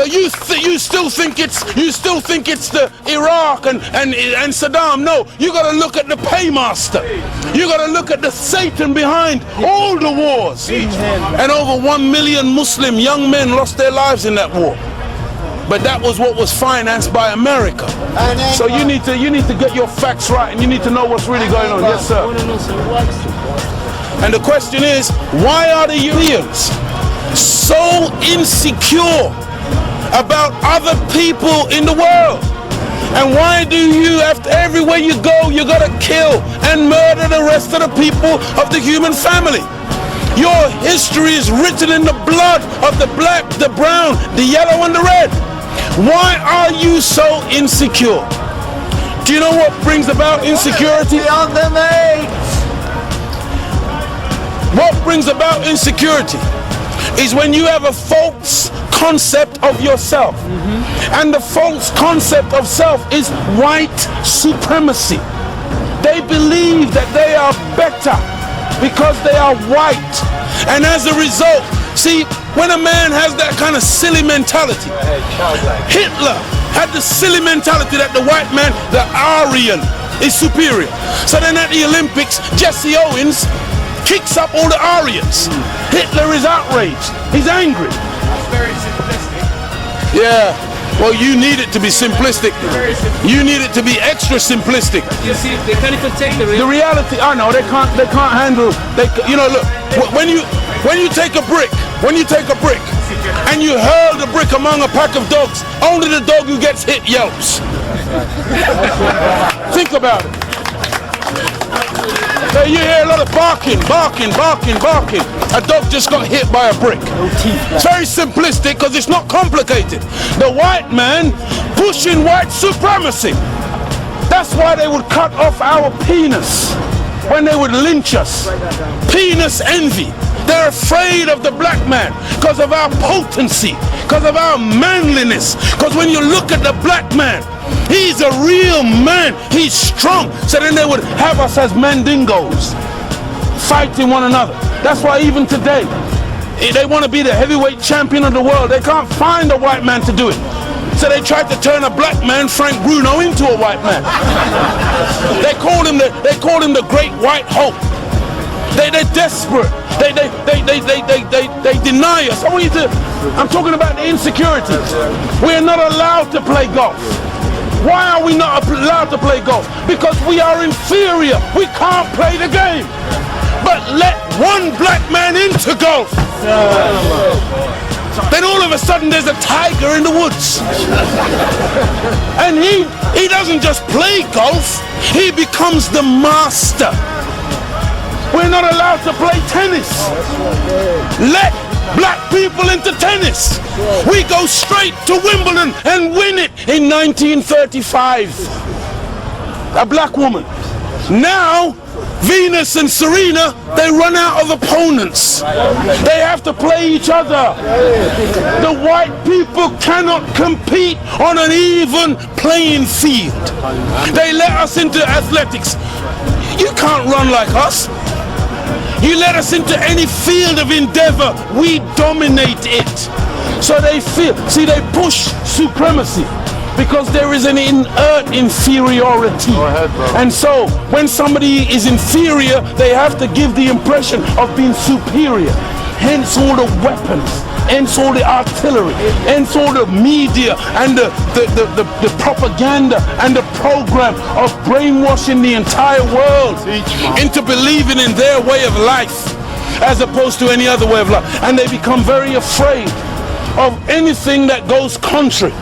you still think it's the Iraq and Saddam. No, you got to look at the paymaster. You got to look at the Satan behind all the wars. And over 1 million Muslim young men lost their lives in that war. But that was what was financed by America. So you need to get your facts right, and you need to know what's really going on. Yes, sir. And the question is, why are the Europeans so insecure about other people in the world? And why do you, after everywhere you go, you gotta kill and murder the rest of the people of the human family? Your history is written in the blood of the black, the brown, the yellow, and the red. Why are you so insecure? Do you know what brings about insecurity? What brings about insecurity is when you have a false concept of yourself. And the false concept of self is white supremacy. They believe that they are better because they are white. And as a result, see, when a man has that kind of silly mentality, Hitler had the silly mentality that the white man, the Aryan, is superior. So then at the Olympics, Jesse Owens kicks up all the Aryans. Hitler is outraged. He's angry. That's very simplistic. Yeah. Well, you need it to be simplistic. You need it to be extra simplistic. You see, they can't even take the reality. I know they can't handle. You know, look, when you take a brick and you hurl the brick among a pack of dogs, only the dog who gets hit yelps. Think about it. So you hear a lot of barking. A dog just got hit by a brick. It's very simplistic because it's not complicated. The white man pushing white supremacy. That's why they would cut off our penis when they would lynch us. Penis envy. They're afraid of the black man because of our potency, because of our manliness. Because when you look at the black man, he's a real man. He's strong. So then they would have us as mandingos, fighting one another. That's why even today, they want to be the heavyweight champion of the world. They can't find a white man to do it. So they tried to turn a black man, Frank Bruno, into a white man. They called him the Great White Hope. They're desperate. They deny us. I'm talking about the insecurity. We're not allowed to play golf. Why are we not allowed to play golf? Because we are inferior. We can't play the game. But let one black man into golf. Then all of a sudden there's a tiger in the woods. And he doesn't just play golf, he becomes the master. We're not allowed to play tennis. Let black people into tennis. We go straight to Wimbledon and win it in 1935. A black woman. Now, Venus and Serena, they run out of opponents. They have to play each other. The white people cannot compete on an even playing field. They let us into athletics. You can't run like us. You let us into any field of endeavor, we dominate it. So they push supremacy because there is an inert inferiority. Go ahead, bro. And so when somebody is inferior, they have to give the impression of being superior. Hence all the weapons, hence all the artillery, hence all the media and the propaganda and the program of brainwashing the entire world into believing in their way of life as opposed to any other way of life. And they become very afraid of anything that goes contrary.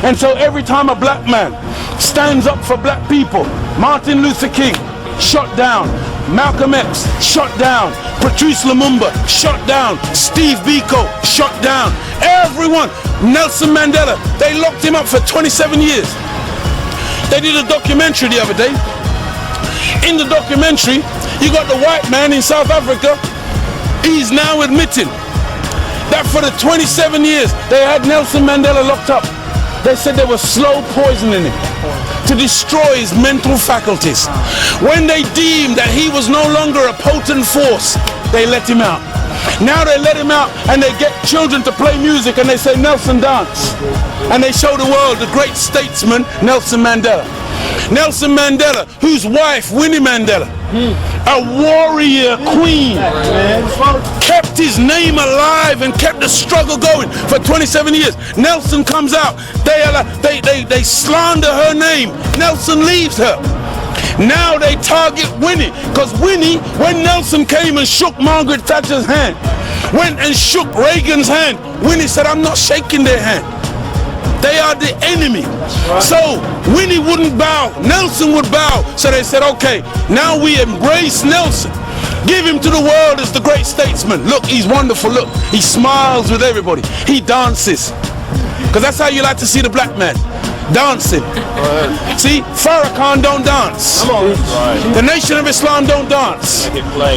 And so every time a black man stands up for black people, Martin Luther King, shot down. Malcolm X, shot down. Patrice Lumumba, shot down. Steve Biko, shot down. Everyone. Nelson Mandela, they locked him up for 27 years. They did a documentary the other day. In the documentary, you got the white man in South Africa. He's now admitting that for the 27 years they had Nelson Mandela locked up. They said they were slow poisoning him to destroy his mental faculties. When they deemed that he was no longer a potent force, they let him out. Now they let him out and they get children to play music and they say, Nelson, dance. And they show the world the great statesman, Nelson Mandela. Nelson Mandela, whose wife, Winnie Mandela, a warrior queen, kept his name alive and kept the struggle going for 27 years. Nelson comes out, they slander her name. Nelson leaves her. Now they target Winnie, because Winnie, when Nelson came and shook Margaret Thatcher's hand, went and shook Reagan's hand, Winnie said, I'm not shaking their hand. They are the enemy. So Winnie wouldn't bow, Nelson would bow. So they said, okay, now we embrace Nelson. Give him to the world as the great statesman. Look, he's wonderful. Look, he smiles with everybody. He dances. Because that's how you like to see the black man. Dancing. See, Farrakhan don't dance. The Nation of Islam don't dance.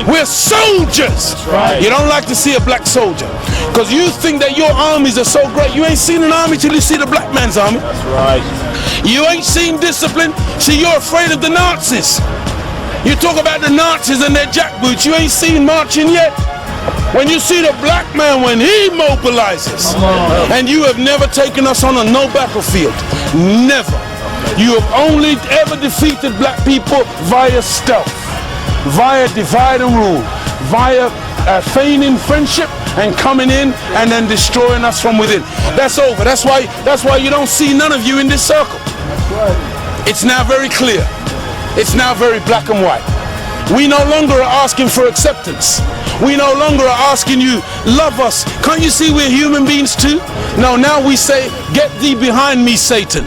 We're soldiers. You don't like to see a black soldier because you think that your armies are so great. You ain't seen an army till you see the black man's army. That's right. You ain't seen discipline. See, you're afraid of the Nazis. You talk about the Nazis and their jackboots. You ain't seen marching yet. When you see the black man when he mobilizes, and you have never taken us on a no battlefield, never. You have only ever defeated black people via stealth, via divide and rule, via feigning friendship and coming in and then destroying us from within. That's over. That's why you don't see none of you in this circle. It's now very clear. It's now very black and white. We no longer are asking for acceptance. We no longer are asking you, love us. Can't you see we're human beings too? No, now we say, get thee behind me, Satan.